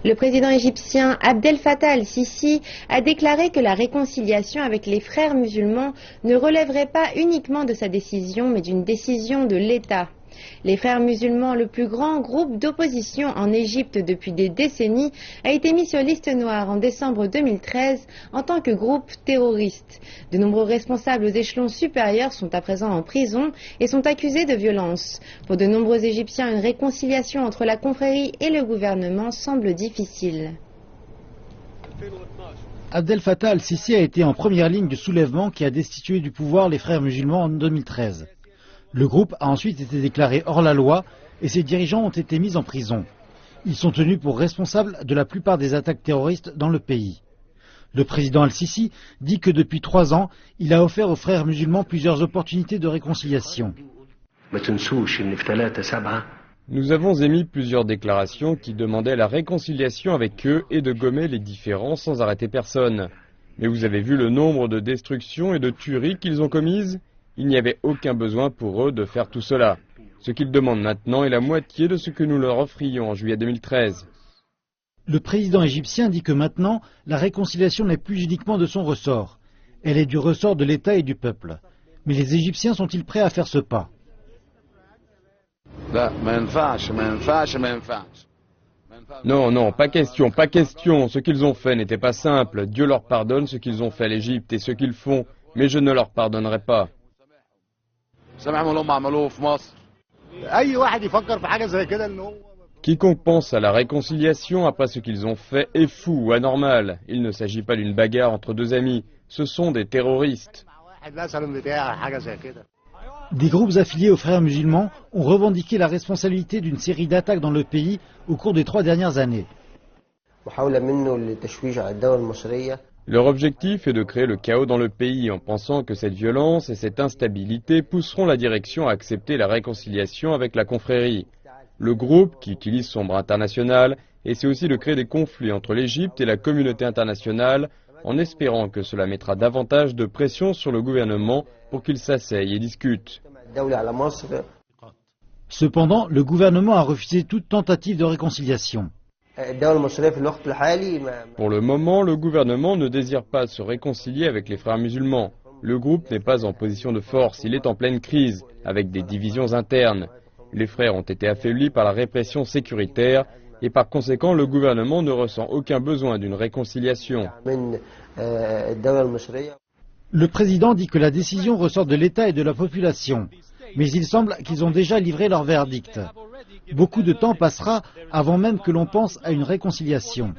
Le président égyptien Abdel Fattah al-Sisi a déclaré que la réconciliation avec les frères musulmans ne relèverait pas uniquement de sa décision, mais d'une décision de l'État. Les frères musulmans, le plus grand groupe d'opposition en Égypte depuis des décennies, a été mis sur liste noire en décembre 2013 en tant que groupe terroriste. De nombreux responsables aux échelons supérieurs sont à présent en prison et sont accusés de violence. Pour de nombreux Égyptiens, une réconciliation entre la confrérie et le gouvernement semble difficile. Abdel Fattah al-Sisi a été en première ligne du soulèvement qui a destitué du pouvoir les frères musulmans en 2013. Le groupe a ensuite été déclaré hors la loi et ses dirigeants ont été mis en prison. Ils sont tenus pour responsables de la plupart des attaques terroristes dans le pays. Le président al-Sisi dit que depuis 3 ans, il a offert aux frères musulmans plusieurs opportunités de réconciliation. Nous avons émis plusieurs déclarations qui demandaient la réconciliation avec eux et de gommer les différends sans arrêter personne. Mais vous avez vu le nombre de destructions et de tueries qu'ils ont commises ? Il n'y avait aucun besoin pour eux de faire tout cela. Ce qu'ils demandent maintenant est la moitié de ce que nous leur offrions en juillet 2013. Le président égyptien dit que maintenant, la réconciliation n'est plus uniquement de son ressort. Elle est du ressort de l'État et du peuple. Mais les Égyptiens sont-ils prêts à faire ce pas ? Non, non, pas question, pas question. Ce qu'ils ont fait n'était pas simple. Dieu leur pardonne ce qu'ils ont fait à l'Égypte et ce qu'ils font, mais je ne leur pardonnerai pas. Quiconque pense à la réconciliation après ce qu'ils ont fait est fou ou anormal. Il ne s'agit pas d'une bagarre entre 2 amis, ce sont des terroristes. Des groupes affiliés aux frères musulmans ont revendiqué la responsabilité d'une série d'attaques dans le pays au cours des 3 dernières années. Leur objectif est de créer le chaos dans le pays en pensant que cette violence et cette instabilité pousseront la direction à accepter la réconciliation avec la confrérie. Le groupe, qui utilise son bras international, essaie aussi de créer des conflits entre l'Égypte et la communauté internationale en espérant que cela mettra davantage de pression sur le gouvernement pour qu'il s'asseye et discute. Cependant, le gouvernement a refusé toute tentative de réconciliation. Pour le moment, le gouvernement ne désire pas se réconcilier avec les frères musulmans. Le groupe n'est pas en position de force, il est en pleine crise, avec des divisions internes. Les frères ont été affaiblis par la répression sécuritaire et par conséquent, le gouvernement ne ressent aucun besoin d'une réconciliation. Le président dit que la décision ressort de l'État et de la population, mais il semble qu'ils ont déjà livré leur verdict. Beaucoup de temps passera avant même que l'on pense à une réconciliation.